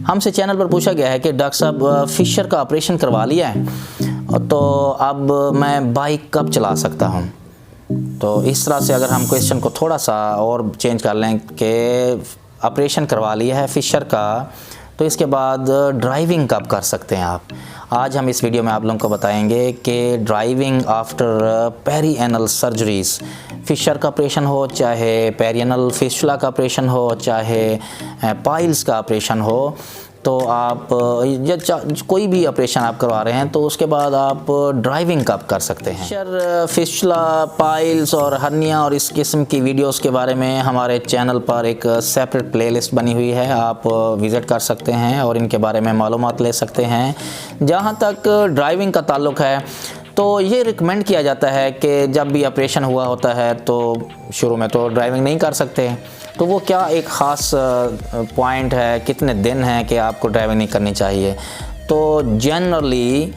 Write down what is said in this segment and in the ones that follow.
हमसे चैनल पर पूछा गया है कि डॉक्टर साहब फिशर का ऑपरेशन करवा लिया है तो अब मैं बाइक कब चला सकता हूँ। तो इस तरह से अगर हम क्वेश्चन को थोड़ा सा और चेंज कर लें कि ऑपरेशन करवा लिया है फिशर का तो इसके बाद ड्राइविंग कब कर सकते हैं आप। आज हम इस वीडियो में आप लोगों को बताएंगे कि driving after perianal surgeries, fissure का ऑपरेशन हो, चाहे पेरिएनल फिस्टुला का ऑपरेशन हो, चाहे पाइल्स का ऑपरेशन हो, तो आप कोई भी ऑपरेशन आप करवा रहे हैं तो उसके बाद आप ड्राइविंग कब कर सकते हैं। फिशर, फिस्टुला, पाइल्स और हर्निया और इस किस्म की वीडियोस के बारे में हमारे चैनल पर एक सेपरेट प्लेलिस्ट बनी हुई है, आप विज़िट कर सकते हैं और इनके बारे में मालूमात ले सकते हैं। जहाँ तक ड्राइविंग का ताल्लुक़ है तो ये रिकमेंड किया जाता है कि जब भी ऑपरेशन हुआ होता है तो शुरू में तो ड्राइविंग नहीं कर सकते, तो वो क्या एक ख़ास पॉइंट है, कितने दिन हैं कि आपको ड्राइविंग नहीं करनी चाहिए। तो जनरली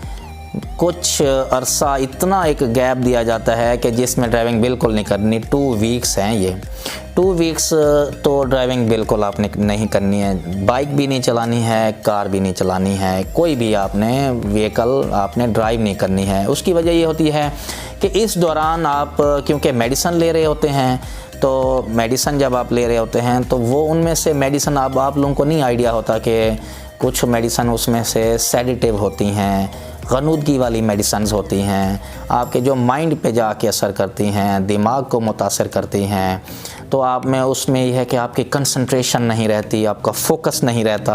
कुछ अरसा इतना एक गैप दिया जाता है कि जिसमें ड्राइविंग बिल्कुल नहीं करनी। 2 वीक्स हैं ये, 2 वीक्स तो ड्राइविंग बिल्कुल आपने नहीं करनी है। बाइक भी नहीं चलानी है, कार भी नहीं चलानी है, कोई भी आपने व्हीकल आपने ड्राइव नहीं करनी है। उसकी वजह ये होती है कि इस दौरान आप क्योंकि मेडिसिन ले रहे होते हैं, तो मेडिसिन जब आप ले रहे होते हैं तो वो उनमें से मेडिसिन आप लोगों को नहीं आइडिया होता कि कुछ मेडिसिन उसमें से सेडेटिव होती हैं, गनूदगी वाली मेडिसिन होती हैं, आपके जो माइंड पे जाके असर करती हैं, दिमाग को मुतासर करती हैं। तो आप में उसमें यह है कि आपकी कंसंट्रेशन नहीं रहती, आपका फोकस नहीं रहता।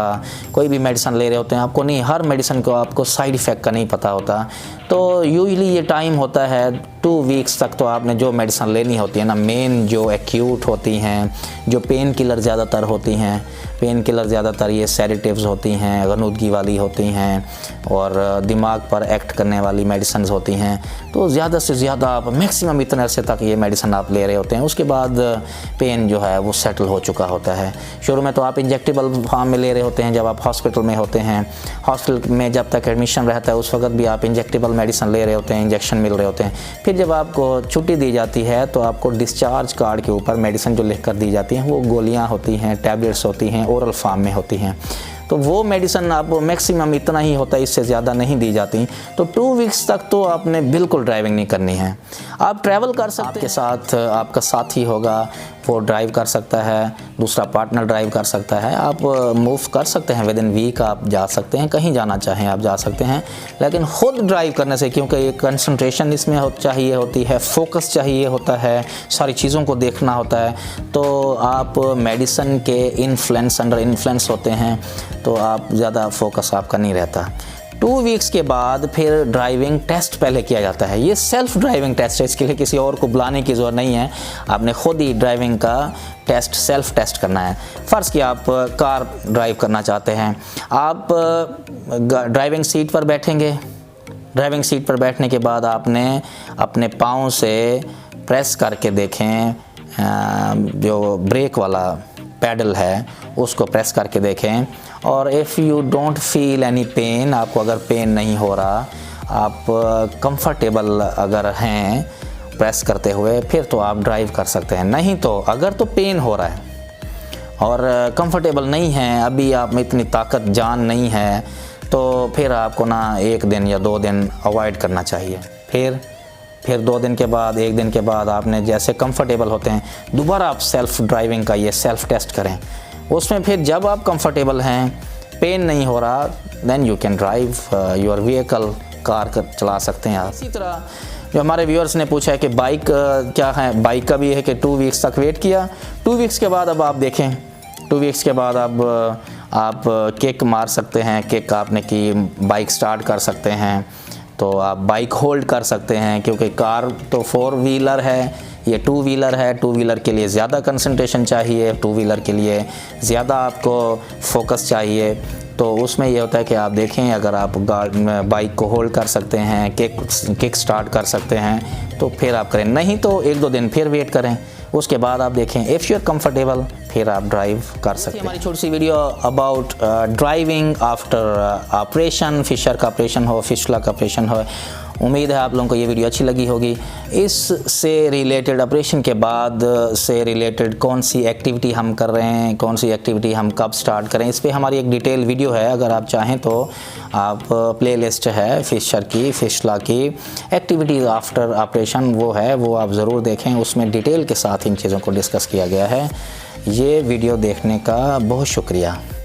कोई भी मेडिसिन ले रहे होते हैं आपको नहीं, हर मेडिसिन को आपको साइड इफ़ेक्ट का नहीं पता होता। तो यूजुअली ये टाइम होता है 2 वीक्स तक तो आपने जो मेडिसिन लेनी होती है ना, मेन जो एक्यूट होती हैं, जो पेन किलर ज़्यादातर होती हैं, पेन किलर ज़्यादातर ये सेडेटिव्स होती हैं, गनूदगी वाली होती हैं और दिमाग पर एक्ट करने वाली मेडिसिन होती हैं। तो ज़्यादा से ज़्यादा आप मैक्सिमम इतने अरसे तक ये मेडिसिन आप ले रहे होते हैं, उसके बाद पेन जो है वो सेटल हो चुका होता है। शुरू में तो आप इंजेक्टेबल फॉर्म में ले रहे होते हैं जब आप हॉस्पिटल में होते हैं। हॉस्पिटल में जब तक एडमिशन रहता है उस वक्त भी आप इंजेक्टेबल मेडिसिन ले रहे होते हैं, इंजेक्शन मिल रहे होते हैं। फिर जब आपको छुट्टी दी जाती है तो आपको डिस्चार्ज कार्ड के ऊपर मेडिसिन जो लिख कर दी जाती हैं वो गोलियाँ होती हैं, टैबलेट्स होती हैं, ओरल फॉर्म में होती हैं। तो वो मेडिसिन आप मैक्सिमम इतना ही होता है, इससे ज़्यादा नहीं दी जाती। तो 2 वीक्स तक तो आपने बिल्कुल ड्राइविंग नहीं करनी है। आप ट्रैवल कर सकते हैं, आपके साथ आपका साथी होगा वो ड्राइव कर सकता है, दूसरा पार्टनर ड्राइव कर सकता है। आप मूव कर सकते हैं, विद इन वीक आप जा सकते हैं, कहीं जाना चाहें आप जा सकते हैं। लेकिन ख़ुद ड्राइव करने से, क्योंकि ये कंसंट्रेशन इसमें चाहिए होती है, फोकस चाहिए होता है, सारी चीज़ों को देखना होता है, तो आप मेडिसिन के इन्फ्लुएंस, अंडर इन्फ्लुएंस होते हैं, तो आप ज़्यादा फोकस आपका नहीं रहता। 2 वीक्स के बाद फिर ड्राइविंग टेस्ट पहले किया जाता है। ये सेल्फ ड्राइविंग टेस्ट है, इसके लिए किसी और को बुलाने की ज़रूरत नहीं है। आपने ख़ुद ही ड्राइविंग का टेस्ट, सेल्फ टेस्ट करना है। फ़र्ज़ कि आप कार ड्राइव करना चाहते हैं, आप ड्राइविंग सीट पर बैठेंगे। ड्राइविंग सीट पर बैठने के बाद आपने अपने पाँव से प्रेस करके देखें, जो ब्रेक वाला पैडल है उसको प्रेस करके देखें। और if you don't feel any pain, आपको अगर पेन नहीं हो रहा, आप कंफर्टेबल अगर हैं प्रेस करते हुए, फिर तो आप ड्राइव कर सकते हैं। नहीं तो अगर तो पेन हो रहा है और कंफर्टेबल नहीं है, अभी आप में इतनी ताकत जान नहीं है, तो फिर आपको ना 1 दिन या 2 दिन अवॉइड करना चाहिए। फिर 2 दिन के बाद, 1 दिन के बाद आपने जैसे कंफर्टेबल होते हैं दोबारा आप सेल्फ ड्राइविंग का ये सेल्फ टेस्ट करें। उसमें फिर जब आप कंफर्टेबल हैं, पेन नहीं हो रहा, then you can drive your vehicle, car चला सकते हैं आप। इसी तरह जो हमारे व्यूअर्स ने पूछा है कि बाइक क्या है, बाइक का भी है कि 2 वीक्स तक वेट किया। 2 वीक्स के बाद अब आप देखें, 2 वीक्स के बाद अब आप किक मार सकते हैं, किक आपने की, बाइक स्टार्ट कर सकते हैं, तो आप बाइक होल्ड कर सकते हैं। क्योंकि कार तो 4 व्हीलर है, ये 2 व्हीलर है। 2 व्हीलर के लिए ज़्यादा कंसंट्रेशन चाहिए, 2 व्हीलर के लिए ज़्यादा आपको फोकस चाहिए। तो उसमें ये होता है कि आप देखें, अगर आप बाइक को होल्ड कर सकते हैं, किक स्टार्ट कर सकते हैं, तो फिर आप करें। नहीं तो 1-2 दिन फिर वेट करें, उसके बाद आप देखें इफ़ यू आर कंफर्टेबल, फिर आप ड्राइव कर सकते हैं। हमारी छोटी सी video about driving after operation, fissure का ऑपरेशन हो, फिस्टुला का ऑपरेशन हो, उम्मीद है आप लोगों को ये वीडियो अच्छी लगी होगी। इससे रिलेटेड ऑपरेशन के बाद से रिलेटेड कौन सी एक्टिविटी हम कर रहे हैं, कौन सी एक्टिविटी हम कब स्टार्ट करें, इस पे हमारी एक डिटेल वीडियो है। अगर आप चाहें तो आप प्लेलिस्ट है फिशर की, फिशला की एक्टिविटीज़ आफ्टर ऑपरेशन वो है, वो आप ज़रूर देखें। उसमें डिटेल के साथ इन चीज़ों को डिस्कस किया गया है। ये वीडियो देखने का बहुत शुक्रिया।